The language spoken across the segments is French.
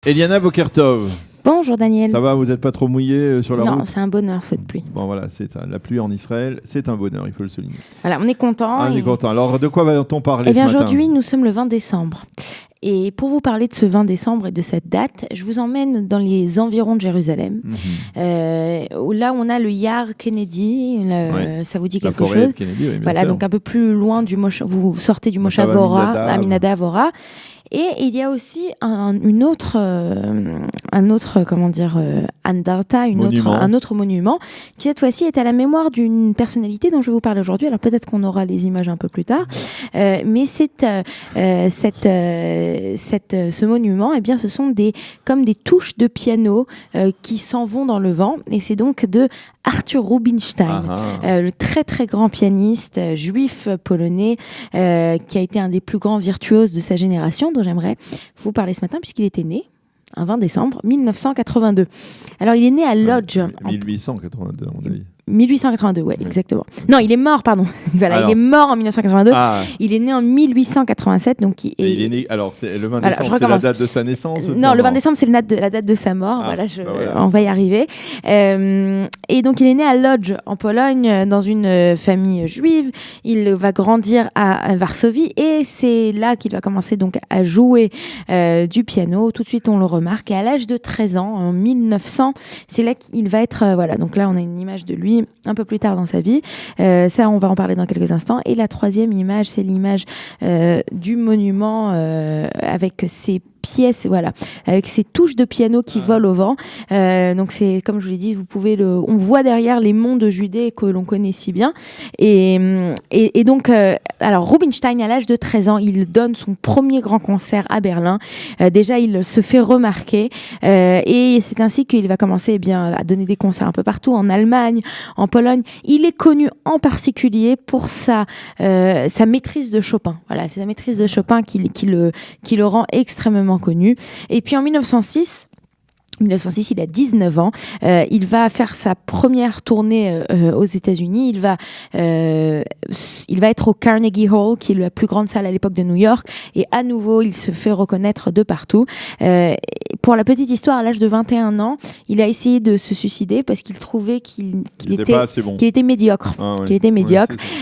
Eliana Bokertov. Bonjour Daniel. Ça va, vous n'êtes pas trop mouillé sur la route? Non, c'est un bonheur cette pluie. Bon voilà, c'est ça. La pluie en Israël, c'est un bonheur, il faut le souligner. Voilà, on est content. On est content. Alors, de quoi va-t-on parler Eh bien, ce matin? aujourd'hui, nous sommes le 20 décembre. Et pour vous parler de ce 20 décembre et de cette date, je vous emmène dans les environs de Jérusalem, là où on a le Yar Kennedy, ça vous dit quelque chose? Kennedy, oui, voilà, sûr. donc un peu plus loin du vous sortez du Moshav Aminadav Avora. Et il y a aussi un autre Andarta, un autre monument qui cette fois-ci est à la mémoire d'une personnalité dont je vais vous parler aujourd'hui. Alors peut-être qu'on aura les images un peu plus tard, mais ce monument, eh bien, ce sont comme des touches de piano qui s'en vont dans le vent, et c'est donc de Arthur Rubinstein, le très très grand pianiste juif polonais qui a été un des plus grands virtuoses de sa génération, dont j'aimerais vous parler ce matin puisqu'il était né un 20 décembre 1982. Alors il est né à Lodz. 1882 à mon avis. 1882, ouais, exactement. Non, il est mort, pardon. Voilà, il est mort en 1982. Il est né en 1887, donc il est né. Alors, le 20 décembre, c'est la date de sa naissance? Non, le 20 décembre, c'est la date de sa mort. On va y arriver. Et donc, il est né à Lodz, en Pologne, dans une famille juive. Il va grandir à Varsovie, et c'est là qu'il va commencer donc à jouer du piano. Tout de suite, on le remarque. Et à l'âge de 13 ans, en 1900, c'est là qu'il va être. Voilà, donc là, on a une image de lui un peu plus tard dans sa vie. Ça, on va en parler dans quelques instants. Et la troisième image, c'est l'image du monument avec ses pièces, voilà, avec ces touches de piano qui volent au vent. Donc c'est, comme je vous l'ai dit, on voit derrière les monts de Judée que l'on connaît si bien. Et donc, alors Rubinstein, à l'âge de 13 ans, il donne son premier grand concert à Berlin. Déjà, il se fait remarquer, et c'est ainsi qu'il va commencer à donner des concerts un peu partout, en Allemagne, en Pologne. Il est connu en particulier pour sa maîtrise de Chopin. Voilà, c'est sa maîtrise de Chopin qui le rend extrêmement connu. Et puis en 1906, il a 19 ans. Il va faire sa première tournée aux États-Unis. Il va être au Carnegie Hall, qui est la plus grande salle à l'époque de New York. Et à nouveau, il se fait reconnaître de partout. Pour la petite histoire, à l'âge de 21 ans, il a essayé de se suicider parce qu'il trouvait qu'il était médiocre.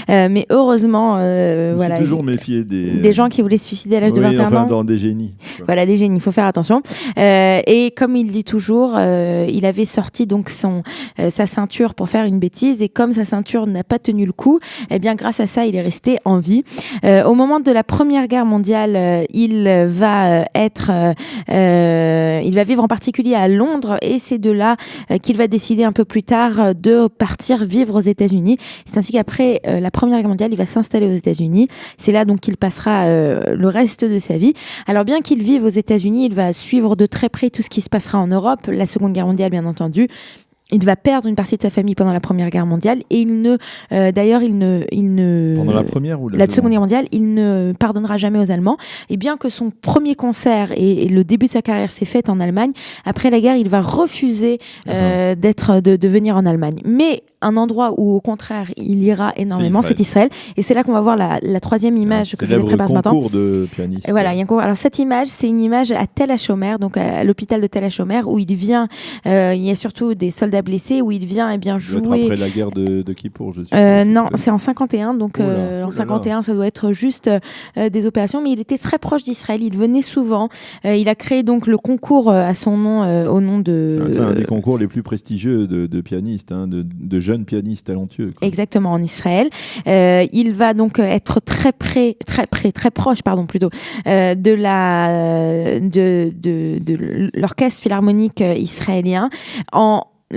Mais heureusement, voilà. Toujours méfier des gens qui voulaient se suicider à l'âge de 21 ans. Dans des génies. Voilà, des génies. Il faut faire attention. Et comme il dit toujours, il avait sorti donc sa ceinture pour faire une bêtise, et comme sa ceinture n'a pas tenu le coup, eh bien grâce à ça, il est resté en vie. Au moment de la Première Guerre mondiale, il va vivre en particulier à Londres, et c'est de là qu'il va décider un peu plus tard de partir vivre aux États-Unis. C'est ainsi qu'après la Première Guerre mondiale, il va s'installer aux États-Unis. C'est là donc qu'il passera le reste de sa vie. Alors bien qu'il vive aux États-Unis, il va suivre de très près tout ce qui se passera en Europe, la Seconde Guerre mondiale bien entendu. Il va perdre une partie de sa famille pendant la Première Guerre mondiale, et pendant la Première ou la Seconde Guerre mondiale, il ne pardonnera jamais aux Allemands. Et bien que son premier concert et le début de sa carrière s'est fait en Allemagne, après la guerre, il va refuser de venir en Allemagne. Mais un endroit où, au contraire, il ira énormément, c'est Israël. Et c'est là qu'on va voir la troisième image que je vous ai préparée ce matin. Concours de pianiste. Et voilà, il y a un concours. Alors cette image, c'est une image à Tel HaShomer, donc à l'hôpital de Tel HaShomer, où il vient. Il y a surtout des soldats blessés, où il vient jouer. Après la guerre de Kippour, je suis. Non, c'est en 51, donc en 51, ça doit être juste des opérations. Mais il était très proche d'Israël. Il venait souvent. Il a créé donc le concours à son nom, au nom de. C'est un des concours les plus prestigieux de pianistes, de jeunes pianistes talentueux. Exactement, en Israël. Il va donc être très proche, de l'orchestre philharmonique israélien.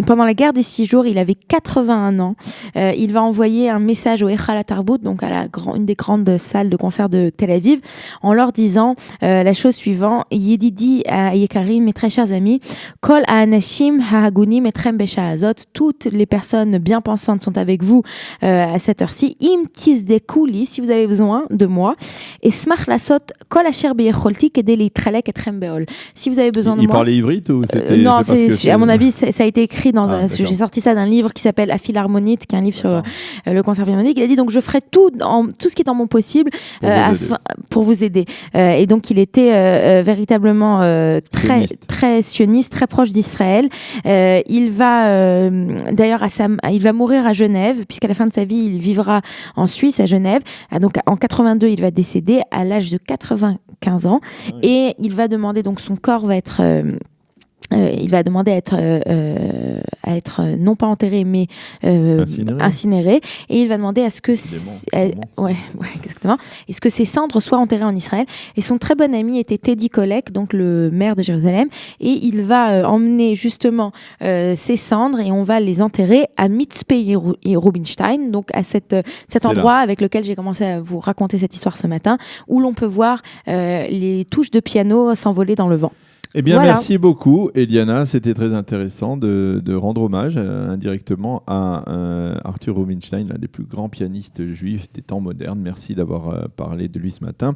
Pendant la guerre des 6 jours, il avait 81 ans. Il va envoyer un message au Echal HaTarbut, donc à une des grandes salles de concert de Tel Aviv, en leur disant la chose suivante: Yedidi Yekarim, mes très chers amis, Kol Ha'anashim Ha'agunim Etrem Besha Azot, toutes les personnes bien pensantes sont avec vous à cette heure-ci. Im Tizdeku li, si vous avez besoin de moi, et Smach Lasot Kol Asher Beyecholti Kedei Litralek Etrem Beol. Si vous avez besoin de moi. Il parlait ivrite ou c'était? Non, à mon avis, ça a été écrit écrit j'ai sorti ça d'un livre qui s'appelle À Philharmonite, qui est un livre sur le concert philharmonique. Il a dit donc je ferai tout ce qui est en mon possible pour vous aider. Et donc il était véritablement très sioniste, très proche d'Israël. Il va d'ailleurs il va mourir à Genève, puisqu'à la fin de sa vie il vivra en Suisse, à Genève. Donc en 82 il va décéder à l'âge de 95 ans. Oui. Et il va demander, donc son corps va être il va demander à être non pas enterré mais incinéré, et il va demander à ce que exactement, est-ce que ses cendres soient enterrées en Israël. Et son très bon ami était Teddy Kollek, donc le maire de Jérusalem, et il va emmener justement ses cendres et on va les enterrer à Mitzpeh Rubinstein, donc à cet endroit avec lequel j'ai commencé à vous raconter cette histoire ce matin, où l'on peut voir les touches de piano s'envoler dans le vent. Eh bien, voilà. Merci beaucoup, Eliana. C'était très intéressant de rendre hommage indirectement à Arthur Rubinstein, l'un des plus grands pianistes juifs des temps modernes. Merci d'avoir parlé de lui ce matin.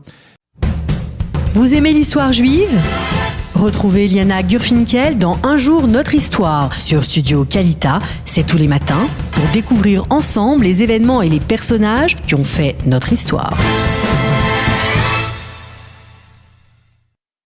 Vous aimez l'histoire juive ? Retrouvez Eliana Gurfinkel dans Un jour notre histoire sur Studio Kalita. C'est tous les matins pour découvrir ensemble les événements et les personnages qui ont fait notre histoire.